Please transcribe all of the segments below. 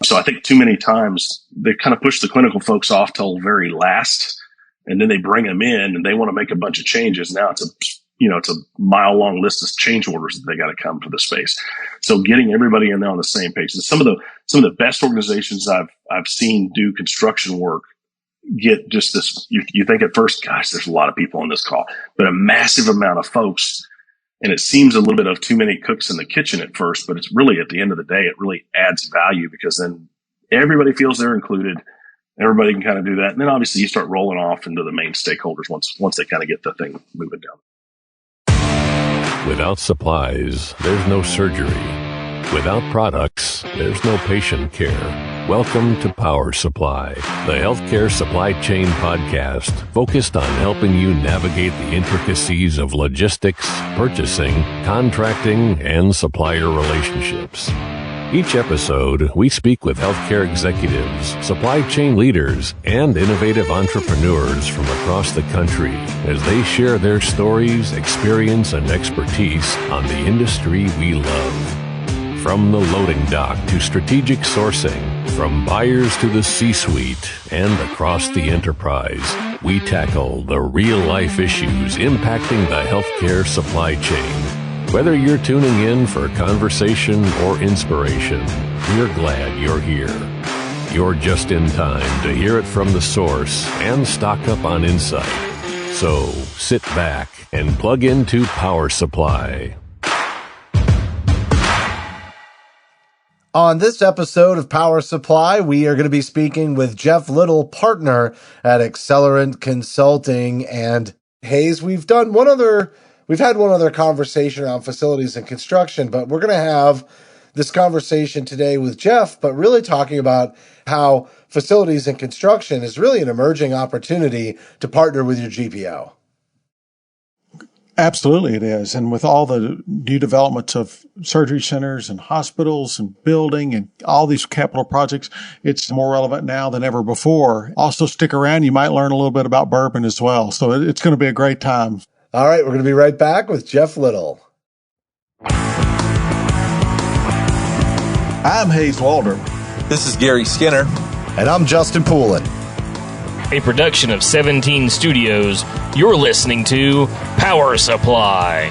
So I think too many times they kind of push the clinical folks off till very last, and then they bring them in and they want to make a bunch of changes. Now it's a mile long list of change orders that they got to come for the space. So getting everybody in there on the same page. And some of the best organizations I've seen do construction work get just this. You think at first, gosh, there's a lot of people on this call, but a massive amount of folks. And it seems a little bit of too many cooks in the kitchen at first, but it's really at the end of the day, it really adds value because then everybody feels they're included. Everybody can kind of do that. And then obviously you start rolling off into the main stakeholders once they kind of get the thing moving down. Without supplies, there's no surgery. Without products, there's no patient care. Welcome to Power Supply, the healthcare supply chain podcast focused on helping you navigate the intricacies of logistics, purchasing, contracting, and supplier relationships. Each episode, we speak with healthcare executives, supply chain leaders, and innovative entrepreneurs from across the country as they share their stories, experience, and expertise on the industry we love. From the loading dock to strategic sourcing, from buyers to the C-suite, and across the enterprise, we tackle the real-life issues impacting the healthcare supply chain. Whether you're tuning in for conversation or inspiration, we're glad you're here. You're just in time to hear it from the source and stock up on insight. So sit back and plug into Power Supply. On this episode of Power Supply, we are going to be speaking with Jeff Little, partner at Accelerant Consulting. And Hayes, we've had one other conversation around facilities and construction, but we're going to have this conversation today with Jeff, but really talking about how facilities and construction is really an emerging opportunity to partner with your GPO. Absolutely it is. And with all the new developments of surgery centers and hospitals and building and all these capital projects, it's more relevant now than ever before. Also stick around. You might learn a little bit about bourbon as well. So it's going to be a great time. All right. We're going to be right back with Jeff Little. I'm Hayes Walder. This is Garry Skinner. And I'm Justin Poulin. A production of 17 Studios, you're listening to Power Supply.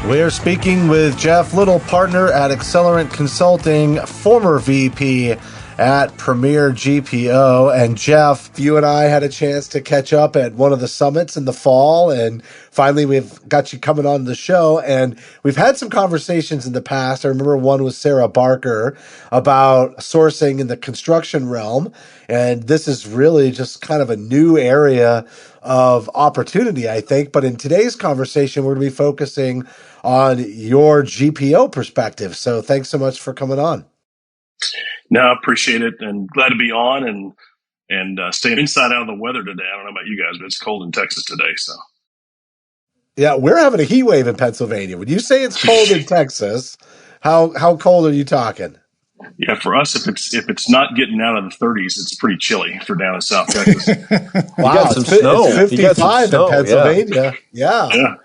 We're speaking with Jeff Little, partner at Accelerant Consulting, former VP at Premier GPO. And Jeff, you and I had a chance to catch up at one of the summits in the fall, and finally we've got you coming on the show. And we've had some conversations in the past. I remember one with Sarah Barker about sourcing in the construction realm. And this is really just kind of a new area of opportunity, I think. But in today's conversation, we're going to be focusing on your GPO perspective. So thanks so much for coming on. No, I appreciate it and glad to be on and staying inside out of the weather today. I don't know about you guys, but it's cold in Texas today. So, yeah, we're having a heat wave in Pennsylvania. When you say it's cold in Texas, how cold are you talking? Yeah, for us, if it's not getting out of the 30s, it's pretty chilly for down in South Texas. Wow, it's snow. It's 55 snow, in Pennsylvania. Yeah.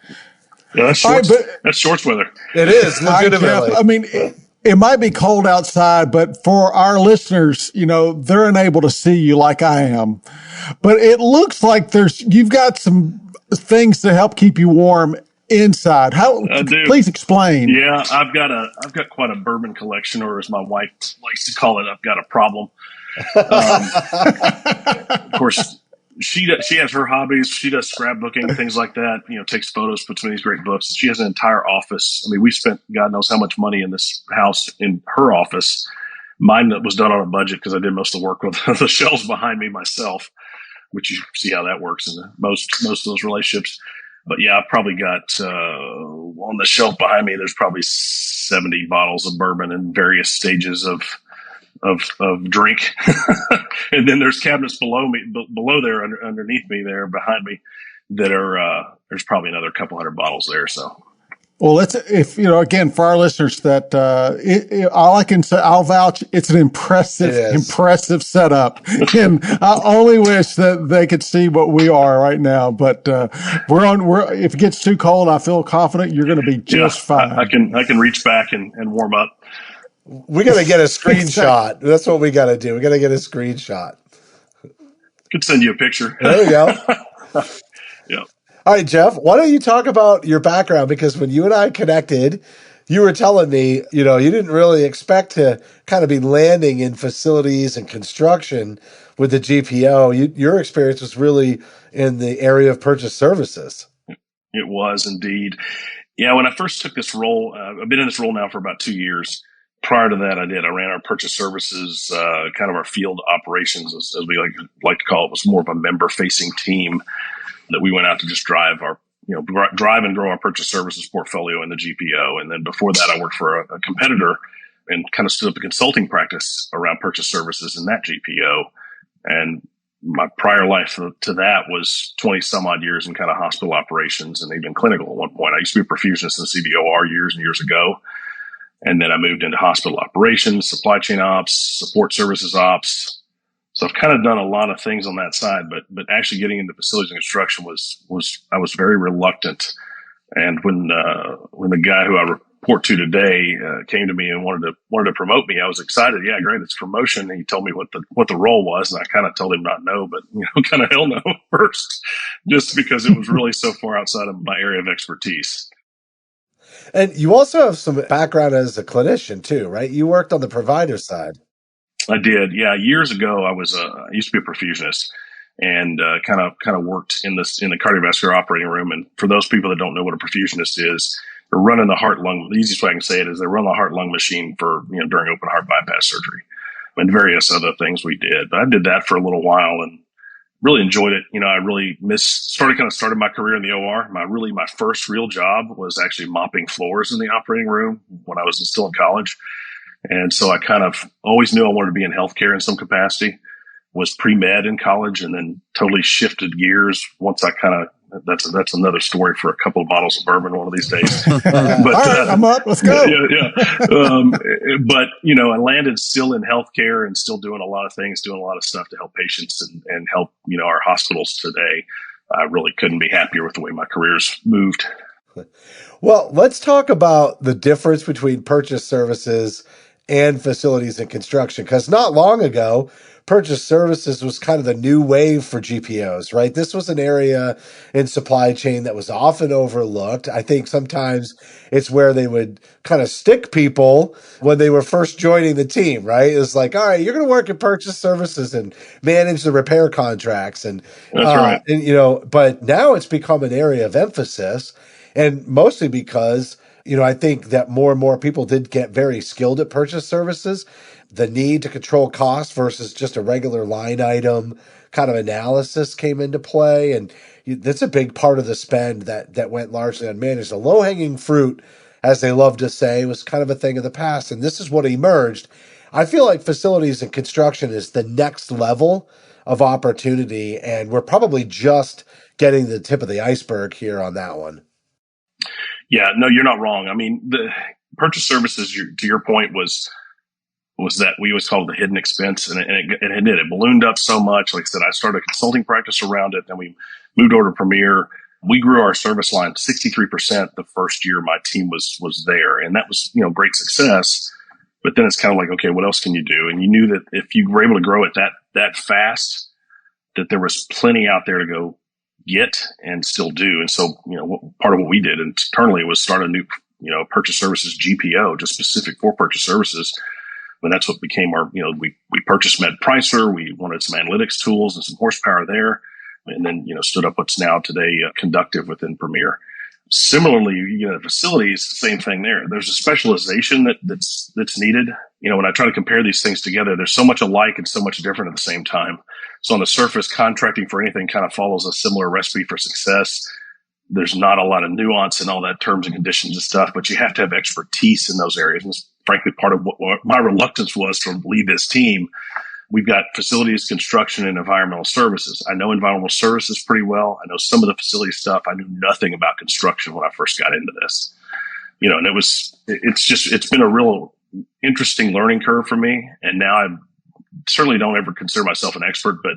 That's shorts. That's shorts weather. It is legitimately. I mean, it might be cold outside, but for our listeners, they're unable to see you like I am. But it looks like you've got some things to help keep you warm inside. Please explain. Yeah, I've got quite a bourbon collection, or as my wife likes to call it, I've got a problem. Of course, she has her hobbies. She does scrapbooking, things like that. Takes photos, puts in these great books. She has an entire office. I mean, we spent God knows how much money in this house in her office. Mine that was done on a budget because I did most of the work with the shelves behind me myself, which you see how that works in most of those relationships. But yeah, I've probably got on the shelf behind me. There's probably 70 bottles of bourbon in various stages of drink. And then there's cabinets below there, underneath me there, behind me, that are, there's probably another couple hundred bottles there. So Well, again, for our listeners that, all I can say, I'll vouch, it's an impressive setup. And I only wish that they could see what we are right now, but, if it gets too cold, I feel confident you're going to be just fine. I can reach back and warm up. We got to get a screenshot. That's what we got to do. We got to get a screenshot. Could send you a picture. There we go. Yeah. All right, Jeff, why don't you talk about your background? Because when you and I connected, you were telling me, you didn't really expect to kind of be landing in facilities and construction with the GPO. Your experience was really in the area of purchase services. It was indeed. Yeah, when I first took this role, I've been in this role now for about 2 years. Prior to that, I ran our purchase services, kind of our field operations, as we like to call it. Was more of a member-facing team that we went out to just drive and grow our purchase services portfolio in the GPO. And then before that, I worked for a competitor and kind of stood up a consulting practice around purchase services in that GPO. And my prior life to that was 20 some odd years in kind of hospital operations and even clinical at one point. I used to be a perfusionist in CBOR years and years ago. And then I moved into hospital operations, supply chain ops, support services ops. So I've kind of done a lot of things on that side, but actually getting into facilities and construction I was very reluctant. And when the guy who I report to today came to me and wanted to promote me, I was excited. Yeah, great, it's promotion. And he told me what the role was, and I kind of told him not no, but kind of hell no first, just because it was really so far outside of my area of expertise. And you also have some background as a clinician too, right? You worked on the provider side. I did. Yeah. Years ago, I used to be a perfusionist and, kind of worked in the cardiovascular operating room. And for those people that don't know what a perfusionist is, they're running the heart lung. The easiest way I can say it is they run the heart lung machine for, during open heart bypass surgery and various other things we did. But I did that for a little while and really enjoyed it. I really started my career in the OR. My first real job was actually mopping floors in the operating room when I was still in college. And so I kind of always knew I wanted to be in healthcare in some capacity, was pre-med in college, and then totally shifted gears once I that's another story for a couple of bottles of bourbon one of these days. But, all right, I'm up. Let's go. Yeah. But, I landed still in healthcare and still doing a lot of things, doing a lot of stuff to help patients and help, our hospitals today. I really couldn't be happier with the way my career's moved. Well, let's talk about the difference between purchase services and facilities and construction, because not long ago, purchase services was kind of the new wave for GPOs, right? This was an area in supply chain that was often overlooked. I think sometimes it's where they would kind of stick people when they were first joining the team, right? It's like, all right, you're going to work in purchase services and manage the repair contracts. And, that's right. But now it's become an area of emphasis, and mostly because I think that more and more people did get very skilled at purchase services. The need to control cost versus just a regular line item kind of analysis came into play. And that's a big part of the spend that went largely unmanaged. The low-hanging fruit, as they love to say, was kind of a thing of the past. And this is what emerged. I feel like facilities and construction is the next level of opportunity. And we're probably just getting the tip of the iceberg here on that one. Yeah, no, you're not wrong. I mean, the purchase services, to your point, was that we always called it the hidden expense, and it ballooned up so much. Like I said, I started a consulting practice around it, then we moved over to Premier. We grew our service line 63% the first year my team was there, and that was great success. But then it's kind of like, okay, what else can you do? And you knew that if you were able to grow it that fast, that there was plenty out there to go get and still do. And so, part of what we did internally was start a new, purchase services GPO, just specific for purchase services. And that's what became our, we purchased Med Pricer. We wanted some analytics tools and some horsepower there. And then, stood up what's now today Conductive within Premier. Similarly, facilities, same thing there. There's a specialization that's needed. When I try to compare these things together, there's so much alike and so much different at the same time. So on the surface, contracting for anything kind of follows a similar recipe for success. There's not a lot of nuance in all that terms and conditions and stuff, but you have to have expertise in those areas. And it's frankly part of what my reluctance was to lead this team. We've got facilities, construction, and environmental services. I know environmental services pretty well. I know some of the facility stuff. I knew nothing about construction when I first got into this. And it's been a real interesting learning curve for me. And now I certainly don't ever consider myself an expert, but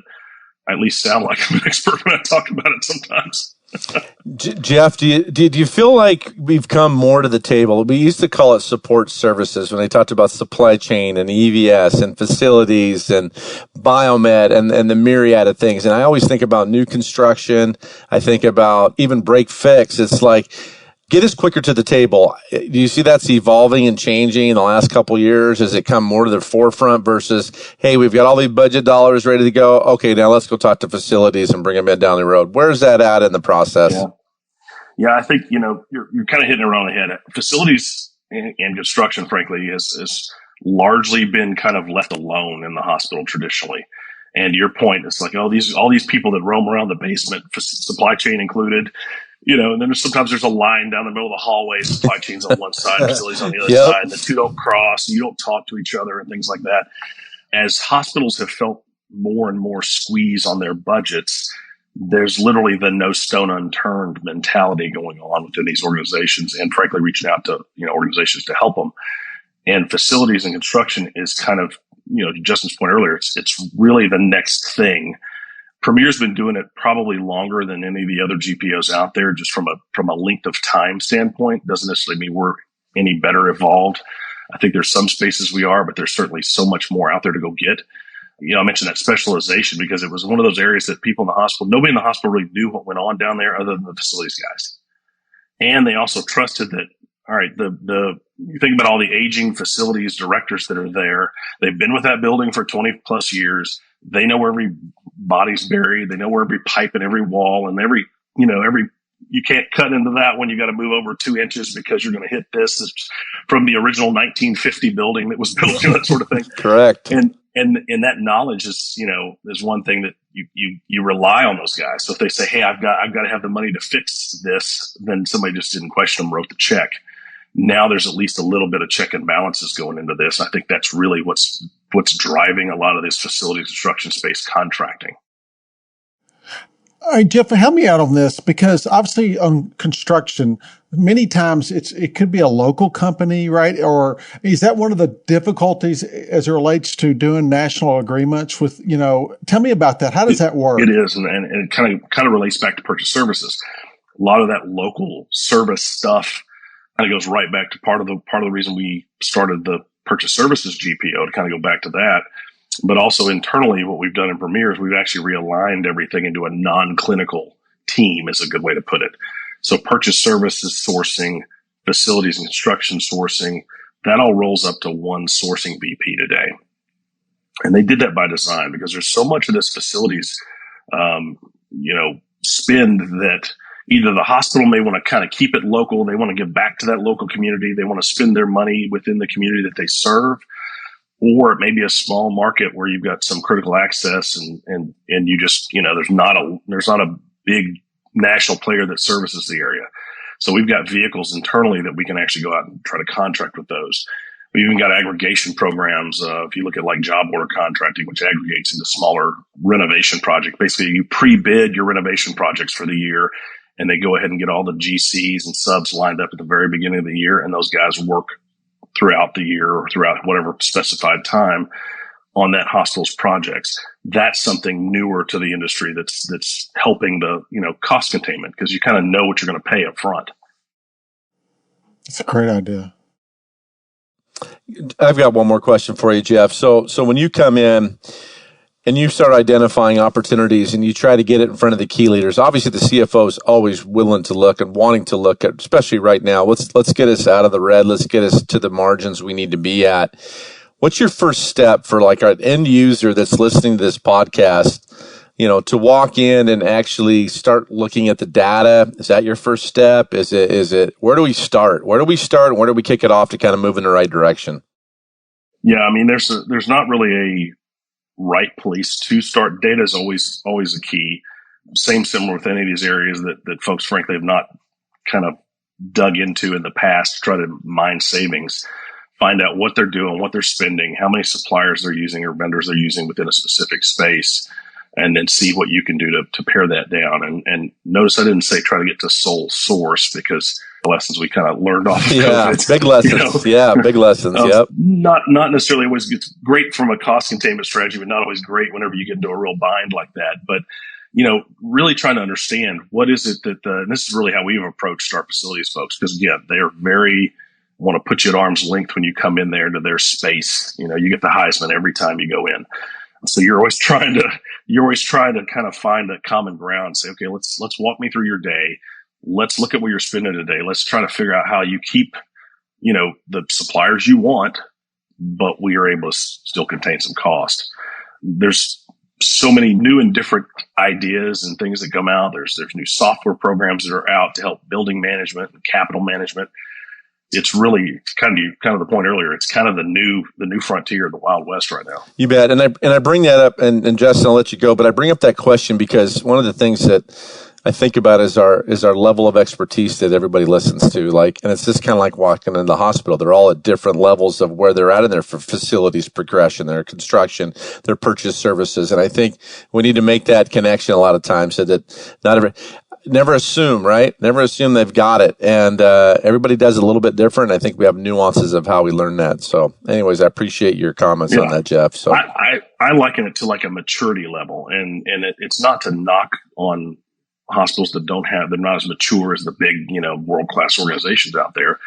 I at least sound like I'm an expert when I talk about it sometimes. Jeff, do you feel like we've come more to the table? We used to call it support services when they talked about supply chain and EVS and facilities and biomed and the myriad of things. And I always think about new construction. I think about even break fix. It's like, get us quicker to the table. Do you see that's evolving and changing in the last couple of years? Has it come more to the forefront versus, hey, we've got all these budget dollars ready to go. Okay, now let's go talk to facilities and bring them in down the road. Where's that at in the process? Yeah, I think, you're kind of hitting it around the head. Facilities and construction, frankly, has largely been kind of left alone in the hospital traditionally. And your point, it's like, all these people that roam around the basement, supply chain included, and then sometimes there's a line down the middle of the hallway, supply chain's on one side, facilities on the other side, and the two don't cross, and you don't talk to each other and things like that. As hospitals have felt more and more squeeze on their budgets, there's literally the no stone unturned mentality going on within these organizations, and frankly, reaching out to, organizations to help them. And facilities and construction is kind of, to Justin's point earlier, it's really the next thing. Premier's been doing it probably longer than any of the other GPOs out there, just from a length of time standpoint. Doesn't necessarily mean we're any better evolved. I think there's some spaces we are, but there's certainly so much more out there to go get. I mentioned that specialization because it was one of those areas that people in the hospital, nobody in the hospital really knew what went on down there other than the facilities guys. And they also trusted that, all right, you think about all the aging facilities directors that are there. They've been with that building for 20 plus years. They know where every body's buried. They know where every pipe and every wall and you can't cut into that when you got to move over 2 inches because you're going to hit this. It's from the original 1950 building that was built, that sort of thing. Correct. And that knowledge is, is one thing that you rely on those guys. So if they say, hey, I've got to have the money to fix this, then somebody just didn't question them, wrote the check. Now there's at least a little bit of check and balances going into this. I think that's really what's driving a lot of this facility construction space contracting. All right, Jeff, help me out on this, because obviously on construction, many times it could be a local company, right? Or is that one of the difficulties as it relates to doing national agreements with, tell me about that. How does that work? It is. And it kind of relates back to purchase services. A lot of that local service stuff kind of goes right back to part of the reason we started the purchase services GPO, to kind of go back to that. But also internally, what we've done in Premier is we've actually realigned everything into a non-clinical team, is a good way to put it. So purchase services sourcing, facilities and construction sourcing, that all rolls up to one sourcing VP today. And they did that by design because there's so much of this facilities, spend that either the hospital may want to kind of keep it local. They want to give back to that local community. They want to spend their money within the community that they serve. Or it may be a small market where you've got some critical access and you just, there's not a big national player that services the area. So we've got vehicles internally that we can actually go out and try to contract with those. We even got aggregation programs. If you look at like job order contracting, which aggregates into smaller renovation projects, basically you pre-bid your renovation projects for the year and they go ahead and get all the GCs and subs lined up at the very beginning of the year. And those guys work throughout the year or throughout whatever specified time on that hospital's projects. That's something newer to the industry that's helping the, cost containment, because you kind of know what you're going to pay up front. That's a great idea. I've got one more question for you, Jeff. So when you come in and you start identifying opportunities and you try to get it in front of the key leaders, obviously the CFO is always willing to look and wanting to look at, especially right now, let's get us out of the red. Let's get us to the margins we need to be at. What's your first step for like our end user that's listening to this podcast, to walk in and actually start looking at the data? Is that your first step? Is it, where do we start? Where do we start and where do we kick it off to kind of move in the right direction? Yeah. I mean, there's not really a right place to start. Data is always a key. Similar with any of these areas that folks frankly have not kind of dug into in the past to try to mine savings, find out what they're doing, what they're spending, how many suppliers they're using or vendors they're using within a specific space. and then see what you can do to pare that down. And notice I didn't say try to get to sole source, because the lessons we kind of learned off of COVID. Big lessons. Big lessons. Yep. Not necessarily always. It's great from a cost containment strategy, but not always great whenever you get into a real bind like that. But really trying to understand what is it that and this is really how we've approached our facilities folks, because again, they are very want to put you at arm's length when you come in there to their space. You get the Heisman every time you go in. So you're always trying to kind of find a common ground and say, okay, let's walk me through your day. Let's look at what you're spending today. Let's try to figure out how you keep, the suppliers you want, but we are able to still contain some cost. There's so many new and different ideas and things that come out. There's new software programs that are out to help building management and capital management. It's really kind of the point earlier. It's kind of the new frontier of the Wild West right now. You bet. And I bring that up, and Justin, I'll let you go, but I bring up that question because one of the things that I think about is our level of expertise that everybody listens to. And it's just kind of like walking in the hospital. They're all at different levels of where they're at in their facilities progression, their construction, their purchase services. And I think we need to make that connection a lot of times so that never assume, right? Never assume they've got it. And everybody does it a little bit different. I think we have nuances of how we learn that. So anyways, I appreciate your comments on that, Jeff. So I liken it to like a maturity level. And it's not to knock on hospitals that they're not as mature as the big, world-class organizations out there.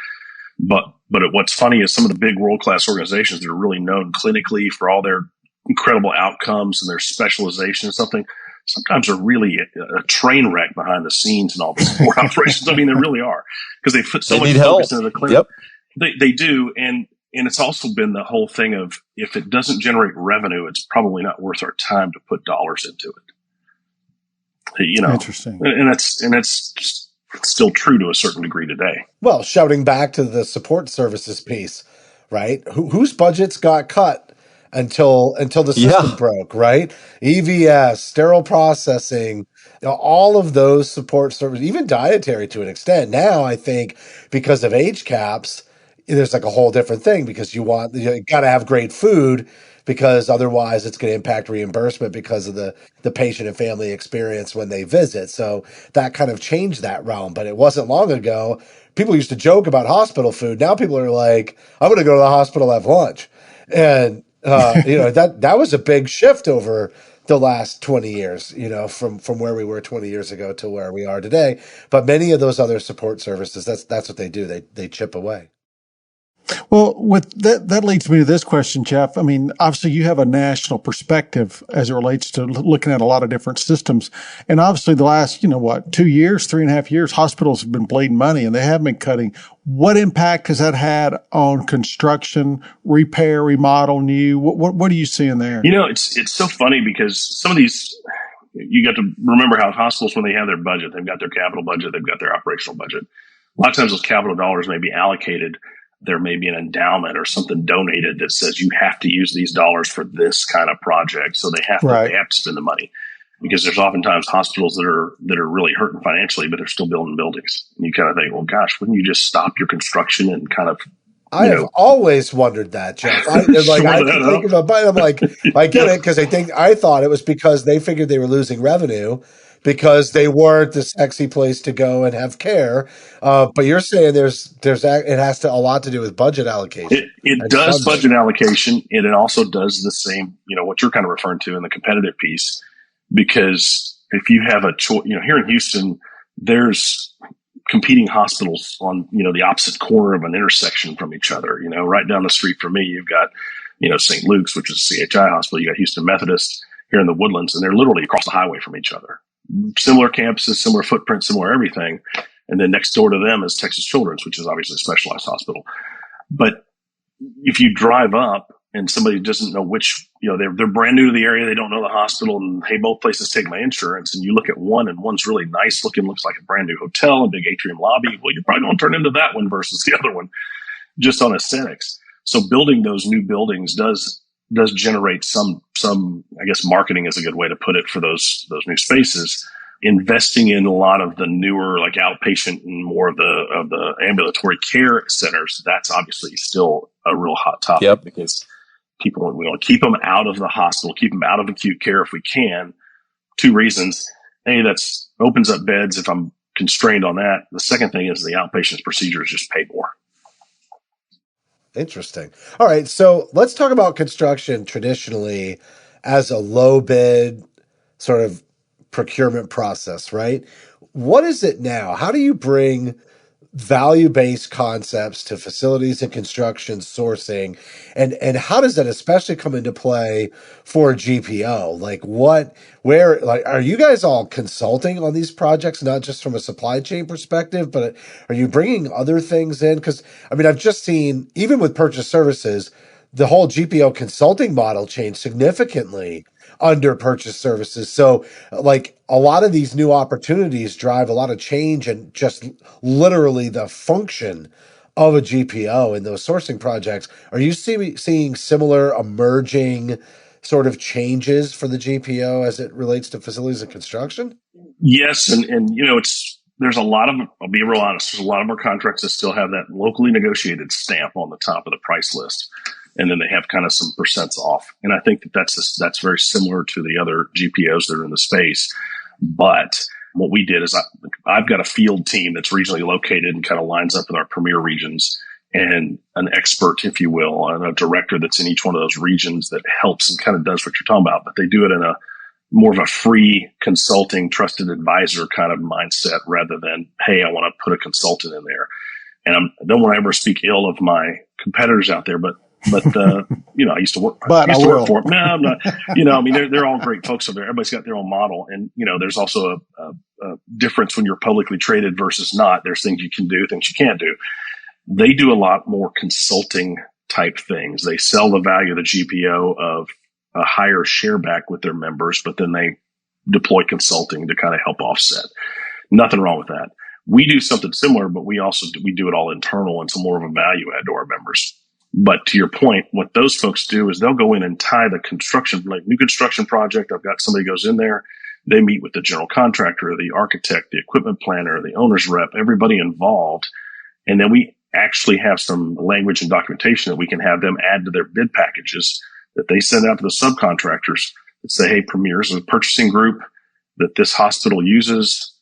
But what's funny is some of the big world-class organizations that are really known clinically for all their incredible outcomes and their specialization and sometimes are really a train wreck behind the scenes and all the support operations. I mean, they really are, because they put so much focus into the clinic. Yep. They do. And it's also been the whole thing of, if it doesn't generate revenue, it's probably not worth our time to put dollars into it. Interesting. And it's still true to a certain degree today. Well, shouting back to the support services piece, right? Whose budgets got cut until the system broke, right? EVS, sterile processing, all of those support services, even dietary to an extent. Now, I think because of age caps, there's like a whole different thing, because you got to have great food, because otherwise it's going to impact reimbursement because of the patient and family experience when they visit. So that kind of changed that realm. But it wasn't long ago. People used to joke about hospital food. Now people are like, I'm going to go to the hospital, have lunch. And that was a big shift over the last 20 years, from where we were 20 years ago to where we are today. But many of those other support services, that's what they do. They chip away. Well, with that leads me to this question, Jeff. I mean, obviously you have a national perspective as it relates to looking at a lot of different systems. And obviously the last, 2 years, 3.5 years, hospitals have been bleeding money and they have been cutting. What impact has that had on construction, repair, remodel, new? What are you seeing there? It's so funny, because some of these, you got to remember how hospitals, when they have their budget, they've got their capital budget, they've got their operational budget. A lot of times those capital dollars may be allocated. There may be an endowment or something donated that says you have to use these dollars for this kind of project. So they have to spend the money, because there's oftentimes hospitals that are really hurting financially, but they're still building buildings. And you kind of think, well, gosh, wouldn't you just stop your construction and kind of, I have always wondered that, Jeff. I'm like, I get it, because I thought it was because they figured they were losing revenue because they weren't the sexy place to go and have care. But you're saying it has a lot to do with budget allocation. It does budget allocation, and it also does the same, what you're kind of referring to in the competitive piece, because if you have a choice, here in Houston, there's competing hospitals on, the opposite corner of an intersection from each other. Right down the street from me, you've got, St. Luke's, which is a CHI hospital. You got Houston Methodist here in the Woodlands, and they're literally across the highway from each other. Similar campuses, similar footprint, similar everything. And then next door to them is Texas Children's, which is obviously a specialized hospital. But if you drive up and somebody doesn't know which, they're brand new to the area, they don't know the hospital, and hey, both places take my insurance, and you look at one and one's really nice looking, looks like a brand new hotel, a big atrium lobby. Well, you're probably going to turn into that one versus the other one, just on aesthetics. So building those new buildings does generate some, I guess marketing is a good way to put it, for those new spaces. Investing in a lot of the newer, like outpatient and more of the ambulatory care centers, that's obviously still a real hot topic, because we want to keep them out of the hospital, keep them out of acute care if we can. 2 reasons. A, that's opens up beds if I'm constrained on that. The second thing is the outpatient procedures just pay more. Interesting. All right. So let's talk about construction traditionally as a low bid sort of procurement process, right? What is it now? How do you bring value-based concepts to facilities and construction sourcing, and how does that especially come into play for GPO? Like where, like, are you guys all consulting on these projects, not just from a supply chain perspective, but are you bringing other things in? Because I mean, I've just seen, even with purchase services, the whole GPO consulting model changed significantly under purchase services. So like a lot of these new opportunities drive a lot of change and just literally the function of a GPO in those sourcing projects. Are you seeing similar emerging sort of changes for the GPO as it relates to facilities and construction? Yes. And there's a lot of, I'll be real honest, there's a lot of our contracts that still have that locally negotiated stamp on the top of the price list. And then they have kind of some percents off. And I think that's very similar to the other GPOs that are in the space. But what we did is I've got a field team that's regionally located and kind of lines up with our premier regions, and an expert, if you will, and a director that's in each one of those regions that helps and kind of does what you're talking about. But they do it in a more of a free consulting, trusted advisor kind of mindset rather than, hey, I want to put a consultant in there. And I don't want to ever speak ill of my competitors out there, but I used to work. But I will. For them. No, I'm not. I mean, they're all great folks over there. Everybody's got their own model, and there's also a difference when you're publicly traded versus not. There's things you can do, things you can't do. They do a lot more consulting type things. They sell the value of the GPO of a higher share back with their members, but then they deploy consulting to kind of help offset. Nothing wrong with that. We do something similar, but we do it all internal, and it's more of a value add to our members. But to your point, what those folks do is they'll go in and tie the construction, like new construction project. I've got somebody goes in there. They meet with the general contractor, the architect, the equipment planner, the owner's rep, everybody involved. And then we actually have some language and documentation that we can have them add to their bid packages that they send out to the subcontractors that say, hey, Premier is a purchasing group that this hospital uses.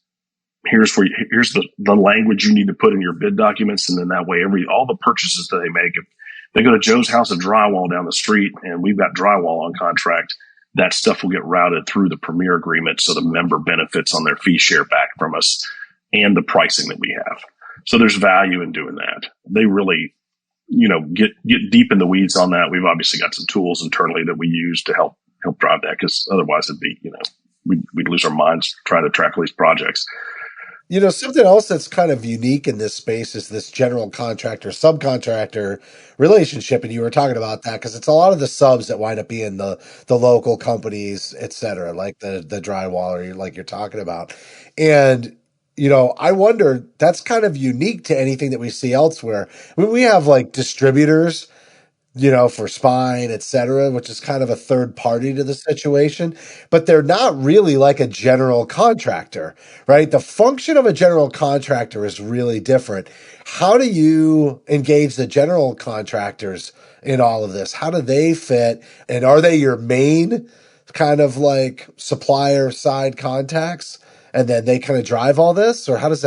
Here's the language you need to put in your bid documents. And then that way, all the purchases that they make, if they go to Joe's House of Drywall down the street and we've got drywall on contract, that stuff will get routed through the Premier agreement. So the member benefits on their fee share back from us and the pricing that we have. So there's value in doing that. They really, get deep in the weeds on that. We've obviously got some tools internally that we use to help drive that, because otherwise it'd be, we'd lose our minds trying to track all these projects. Something else that's kind of unique in this space is this general contractor, subcontractor relationship. And you were talking about that because it's a lot of the subs that wind up being the local companies, et cetera, like the drywaller, like you're talking about. And, I wonder, that's kind of unique to anything that we see elsewhere. I mean, we have like distributors, for spine, et cetera, which is kind of a third party to the situation, but they're not really like a general contractor, right? The function of a general contractor is really different. How do you engage the general contractors in all of this? How do they fit? And are they your main kind of like supplier side contacts? And then they kind of drive all this, or what's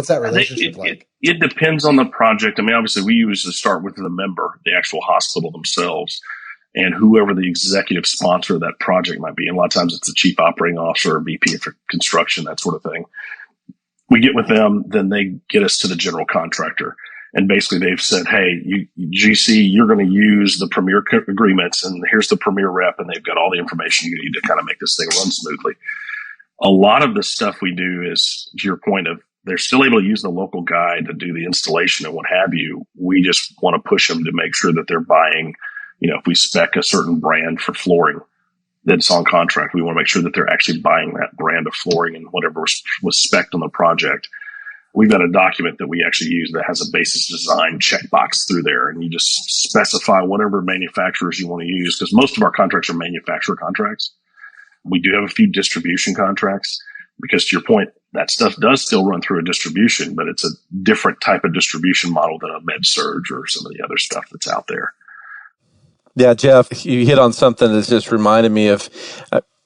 that relationship like? It depends on the project. I mean, obviously we usually start with the member, the actual hospital themselves, and whoever the executive sponsor of that project might be. And a lot of times it's the chief operating officer or VP for construction, that sort of thing. We get with them, then they get us to the general contractor. And basically they've said, hey, GC, you're going to use the Premier agreements, and here's the Premier rep, and they've got all the information you need to kind of make this thing run smoothly. A lot of the stuff we do is, to your point of, they're still able to use the local guy to do the installation and what have you. We just want to push them to make sure that they're buying, if we spec a certain brand for flooring that's on contract, we want to make sure that they're actually buying that brand of flooring and whatever was spec'd on the project. We've got a document that we actually use that has a basis design checkbox through there, and you just specify whatever manufacturers you want to use, because most of our contracts are manufacturer contracts. We do have a few distribution contracts because, to your point, that stuff does still run through a distribution, but it's a different type of distribution model than a med surge or some of the other stuff that's out there. Yeah, Jeff, you hit on something that's just reminded me of,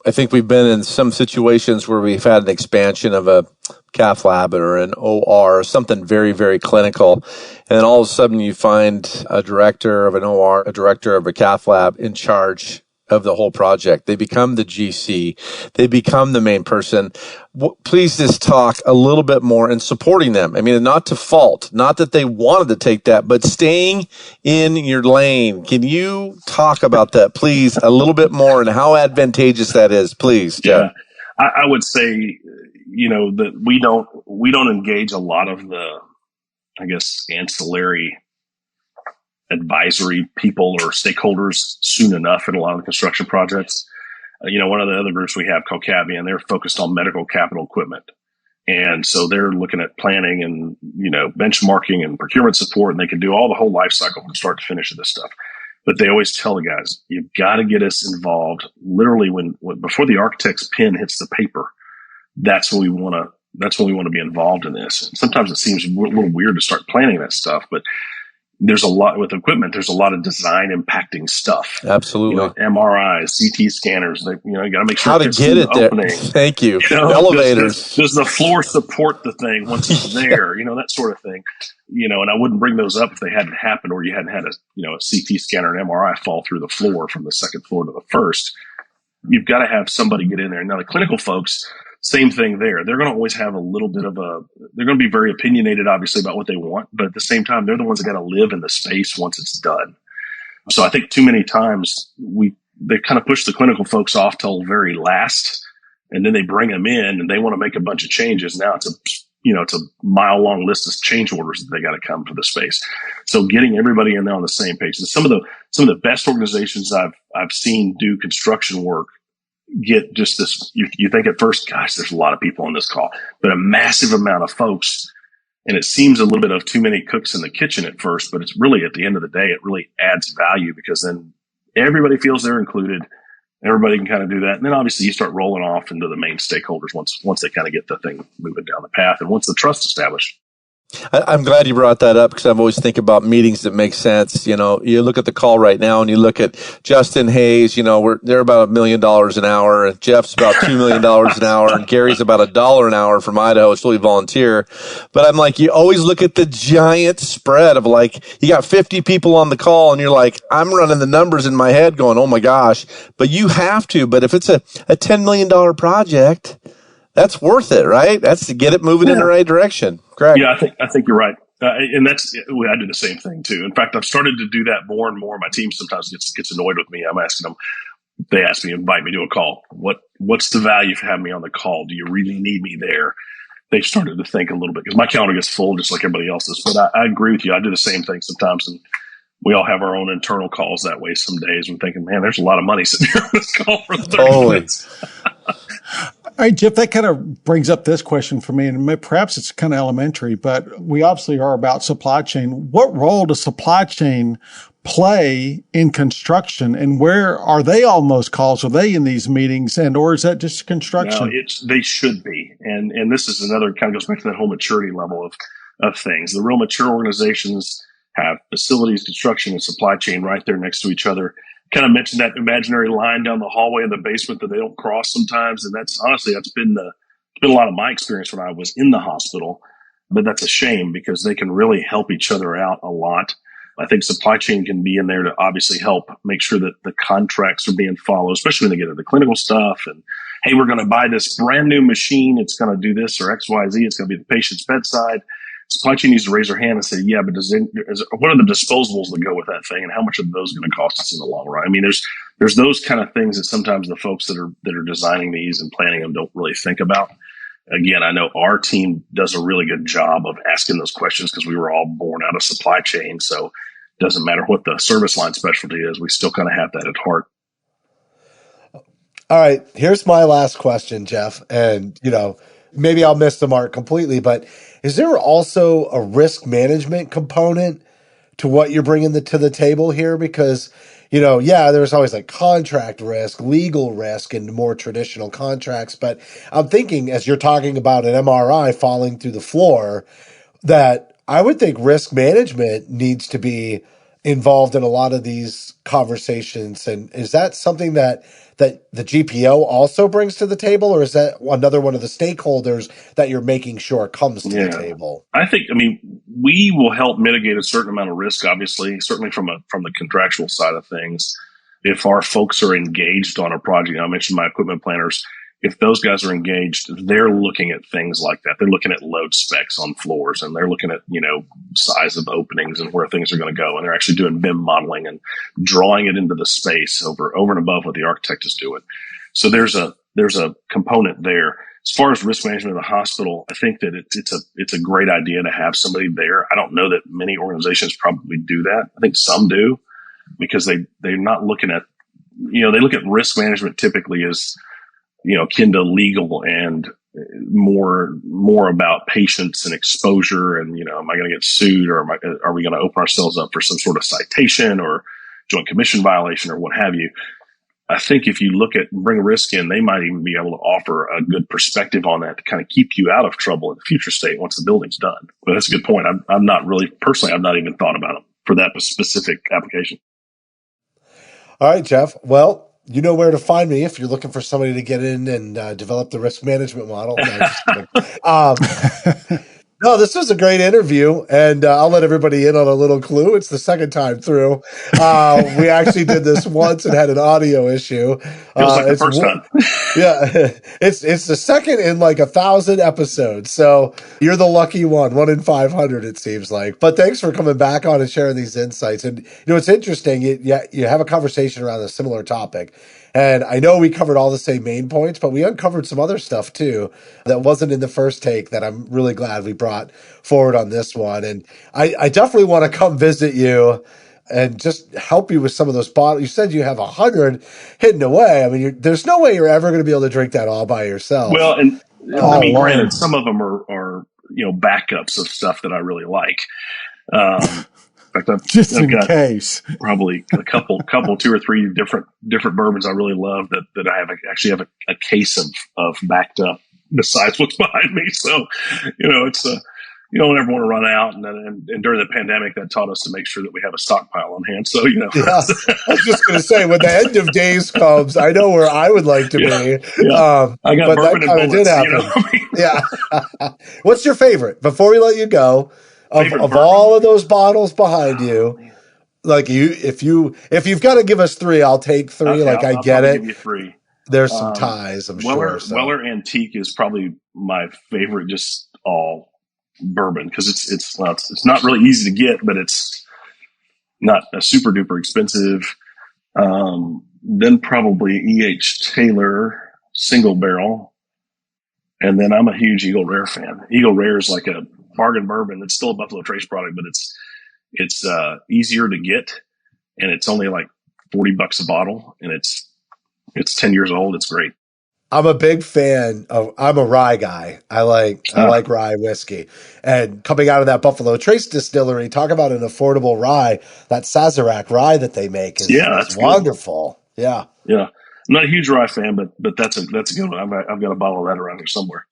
I think we've been in some situations where we've had an expansion of a cath lab or an OR, or something very, very clinical. And then all of a sudden you find a director of an OR, a director of a cath lab in charge of the whole project. They become the GC. They become the main person. Please just talk a little bit more in supporting them. I mean, not to fault, not that they wanted to take that, but staying in your lane. Can you talk about that, please, a little bit more and how advantageous that is, please, Jeff? Yeah, I would say, that we don't engage a lot of the, I guess, ancillary advisory people or stakeholders soon enough in a lot of the construction projects. One of the other groups we have called Cavian, they're focused on medical capital equipment. And so they're looking at planning and, benchmarking and procurement support, and they can do all the whole life cycle from start to finish of this stuff. But they always tell the guys, you've got to get us involved literally when before the architect's pen hits the paper. That's when we want to be involved in this. And sometimes it seems a little weird to start planning that stuff, but there's a lot with equipment. There's a lot of design impacting stuff. Absolutely. MRIs, CT scanners. You got to make sure how to get it there. Thank you. Elevators. Does the floor support the thing once it's there? That sort of thing. And I wouldn't bring those up if they hadn't happened, or you hadn't had a CT scanner and MRI fall through the floor from the second floor to the first. You've got to have somebody get in there. Now the clinical folks, same thing there. They're going to always have a little bit of they're going to be very opinionated, obviously, about what they want, but at the same time, they're the ones that got to live in the space once it's done. So I think too many times they kind of push the clinical folks off till very last, and then they bring them in and they want to make a bunch of changes. Now it's a mile long list of change orders that they got to come to the space. So getting everybody in there on the same page. And some of the best organizations I've seen do construction work get just this, you think at first, gosh, there's a lot of people on this call, but a massive amount of folks. And it seems a little bit of too many cooks in the kitchen at first, but it's really, at the end of the day, it really adds value, because then everybody feels they're included. Everybody can kind of do that. And then obviously you start rolling off into the main stakeholders once they kind of get the thing moving down the path, and once the trust established. I'm glad you brought that up, because I've always think about meetings that make sense. You look at the call right now and you look at Justin Hayes, they're about $1 million an hour, and Jeff's about $2 million an hour, and Gary's about $1 an hour from Idaho. It's totally volunteer. But I'm like, you always look at the giant spread of you got 50 people on the call, and you're like, I'm running the numbers in my head going, oh my gosh, but you have to. But if it's a $10 million project, that's worth it, right? That's to get it moving in the right direction. Correct. Yeah, I think you're right. And I do the same thing too. In fact, I've started to do that more and more. My team sometimes gets annoyed with me. I'm asking them, they ask me, invite me to a call. What's the value for having me on the call? Do you really need me there? They've started to think a little bit, because my calendar gets full just like everybody else's. But I agree with you. I do the same thing sometimes. And we all have our own internal calls that way some days. I'm thinking, man, there's a lot of money sitting here on this call for 30 minutes. All right, Jeff, that kind of brings up this question for me, and perhaps it's kind of elementary, but we obviously are about supply chain. What role does supply chain play in construction, and where are they on those calls? Are they in these meetings, or is that just construction? No, they should be. And this is another, kind of goes back to that whole maturity level of things. The real mature organizations have facilities, construction, and supply chain right there next to each other. Kind of mentioned that imaginary line down the hallway in the basement that they don't cross sometimes. And that's been a lot of my experience when I was in the hospital, but that's a shame, because they can really help each other out a lot. I think supply chain can be in there to obviously help make sure that the contracts are being followed, especially when they get into clinical stuff. And, hey, we're going to buy this brand new machine. It's going to do this or X, Y, Z. It's going to be the patient's bedside. Supply chain needs to raise their hand and say, yeah, but what are the disposables that go with that thing, and how much are those going to cost us in the long run? I mean, there's those kind of things that sometimes the folks that are designing these and planning them don't really think about. Again, I know our team does a really good job of asking those questions, because we were all born out of supply chain. So it doesn't matter what the service line specialty is, we still kind of have that at heart. All right, here's my last question, Jeff. And, maybe I'll miss the mark completely, but is there also a risk management component to what you're bringing to the table here? Because, there's always contract risk, legal risk, and more traditional contracts. But I'm thinking, as you're talking about an MRI falling through the floor, that I would think risk management needs to be involved in a lot of these conversations. And is that something that the GPO also brings to the table, or is that another one of the stakeholders that you're making sure comes to the table? I mean, we will help mitigate a certain amount of risk, obviously, certainly from the contractual side of things. If our folks are engaged on a project, I mentioned my equipment planners, if those guys are engaged, they're looking at things like that. They're looking at load specs on floors, and they're looking at, size of openings and where things are going to go. And they're actually doing BIM modeling and drawing it into the space over and above what the architect is doing. So there's a component there. As far as risk management of the hospital, I think that it's a great idea to have somebody there. I don't know that many organizations probably do that. I think some do, because they're not looking at, they look at risk management typically as, akin to legal and more about patients and exposure and, am I going to get sued, or are we going to open ourselves up for some sort of citation or joint commission violation or what have you? I think if you look at bring risk in, they might even be able to offer a good perspective on that to kind of keep you out of trouble in the future state once the building's done. But that's a good point. I'm not really, personally, I've not even thought about it for that specific application. All right, Jeff. Well, you know where to find me if you're looking for somebody to get in and develop the risk management model. No, just kidding. No, this was a great interview, and I'll let everybody in on a little clue. It's the second time through. We actually did this once and had an audio issue. Feels like the first time. Yeah, it's the second in like 1,000 episodes. So you're the lucky one in 500, it seems like. But thanks for coming back on and sharing these insights. And it's interesting. You have a conversation around a similar topic. And I know we covered all the same main points, but we uncovered some other stuff too that wasn't in the first take that I'm really glad we brought forward on this one. And I definitely want to come visit you and just help you with some of those bottles. You said you have 100 hidden away. I mean, there's no way you're ever going to be able to drink that all by yourself. Well, and granted, some of them are backups of stuff that I really like. In fact, I've got case probably a couple, 2 or 3 different bourbons I really love that I actually have a case of backed up besides what's behind me. So, it's you don't ever want to run out. And during the pandemic, that taught us to make sure that we have a stockpile on hand. So, Yeah, I was just going to say, when the end of days comes, I know where I would like to be. Yeah. I got bourbon and bullets, did happen. Yeah. What's your favorite? Before we let you go, of all of those bottles behind you, like if you've got to give us 3, I'll take 3. Okay, I get it. Give you 3. There's some ties, I'm sure. So. Weller Antique is probably my favorite, just all bourbon, because it's not really easy to get, but it's not a super duper expensive. Then probably E.H. Taylor single barrel, and then I'm a huge Eagle Rare fan. Eagle Rare is like a bargain bourbon. It's still a Buffalo Trace product, but it's easier to get, and it's only like $40 a bottle, and it's 10 years old. It's great. I'm a big fan of. I'm a rye guy. I like rye whiskey, and coming out of that Buffalo Trace distillery, talk about an affordable rye. That Sazerac rye that they make is wonderful. Good. Yeah. I'm not a huge rye fan, but that's a good one. I've got a bottle of that around here somewhere.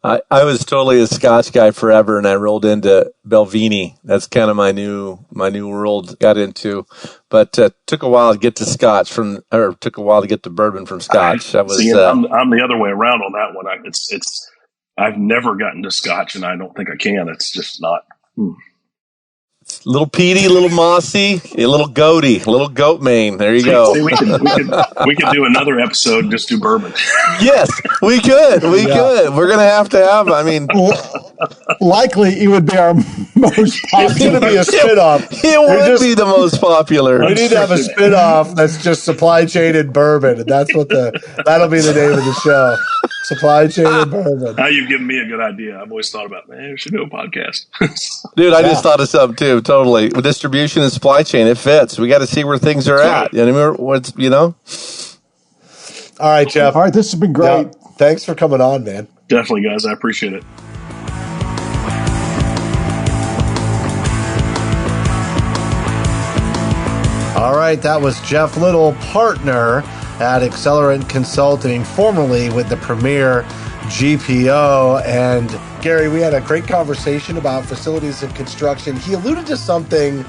I was totally a Scotch guy forever, and I rolled into Belvini. That's kind of my new world. Got into, but took a while to get to Scotch took a while to get to bourbon from Scotch. I'm the other way around on that one. I've never gotten to Scotch, and I don't think I can. It's just not. A little peaty, a little mossy, a little goaty, a little goat mane. There you go. See, we could do another episode, just do bourbon. Yes, we could. Could. We're gonna have to have. I mean, likely it would be our most popular. It's gonna be a spin-off. It would be the most popular. We need to have a spin-off that's just supply chain and bourbon, and that'll be the name of the show. Supply chain and bourbon. Now you've given me a good idea. I've always thought about, we should do a podcast. Dude, I just thought of something too. Totally. With distribution and supply chain, it fits. We got to see where things are at. Right. All right, Jeff. All right, this has been great. Yeah, thanks for coming on, man. Definitely, guys. I appreciate it. All right, that was Jeff Little, partner at Accelerant Consulting, formerly with the Premier GPO. And Garry, we had a great conversation about facilities and construction. He alluded to something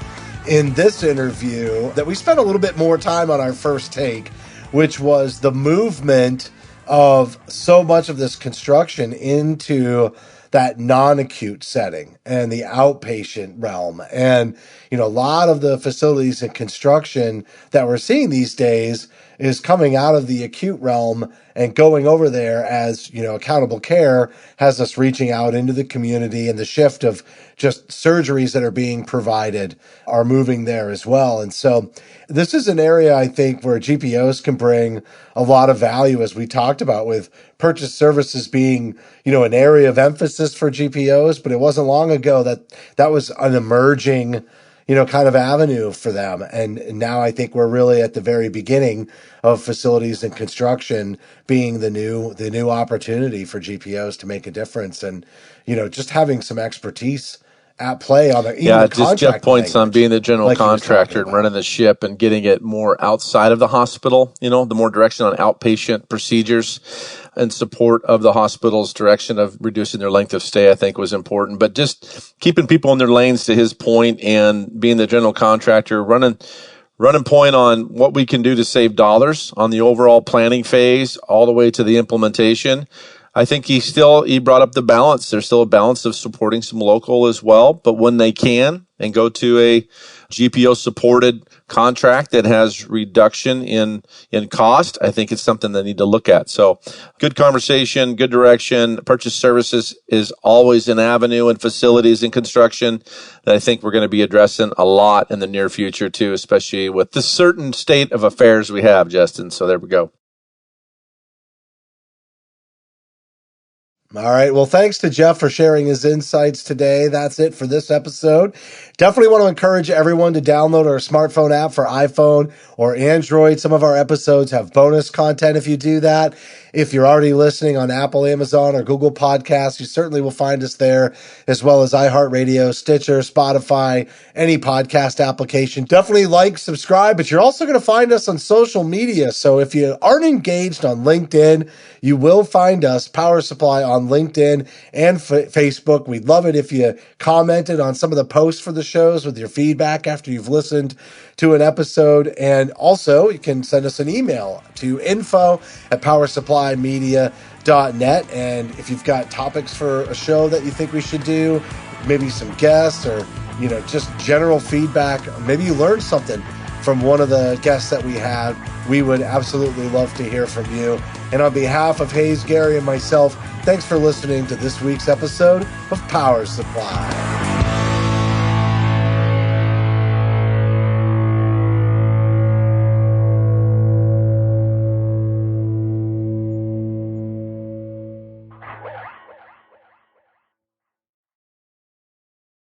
in this interview that we spent a little bit more time on our first take, which was the movement of so much of this construction into that non-acute setting and the outpatient realm. And, a lot of the facilities and construction that we're seeing these days is coming out of the acute realm and going over there as, accountable care has us reaching out into the community, and the shift of just surgeries that are being provided are moving there as well. And so this is an area I think where GPOs can bring a lot of value, as we talked about, with purchase services being, an area of emphasis for GPOs, but it wasn't long ago that was an emerging kind of avenue for them. And now I think we're really at the very beginning of facilities and construction being the new opportunity for GPOs to make a difference. And, just having some expertise at play on the just Jeff points on being the general contractor and running the ship and getting it more outside of the hospital, the more direction on outpatient procedures and support of the hospital's direction of reducing their length of stay, I think was important. But just keeping people in their lanes, to his point, and being the general contractor, running point on what we can do to save dollars on the overall planning phase all the way to the implementation. I think he brought up the balance. There's still a balance of supporting some local as well, but when they can and go to a GPO supported contract that has reduction in cost, I think it's something they need to look at. So good conversation, good direction. Purchase services is always an avenue in facilities and construction that I think we're going to be addressing a lot in the near future too, especially with the certain state of affairs we have, Justin. So there we go. All right. Well, thanks to Jeff for sharing his insights today. That's it for this episode. Definitely want to encourage everyone to download our smartphone app for iPhone or Android. Some of our episodes have bonus content if you do that. If you're already listening on Apple, Amazon, or Google Podcasts, you certainly will find us there, as well as iHeartRadio, Stitcher, Spotify, any podcast application. Definitely like, subscribe, but you're also going to find us on social media. So if you aren't engaged on LinkedIn, you will find us, Power Supply, on LinkedIn and Facebook. We'd love it if you commented on some of the posts for the shows with your feedback after you've listened to an episode. And also, you can send us an email to info@powersupplymedianet. And if you've got topics for a show that you think we should do, maybe some guests or, just general feedback, maybe you learned something from one of the guests that we had, we would absolutely love to hear from you. And on behalf of Hayes, Garry, and myself, thanks for listening to this week's episode of Power Supply.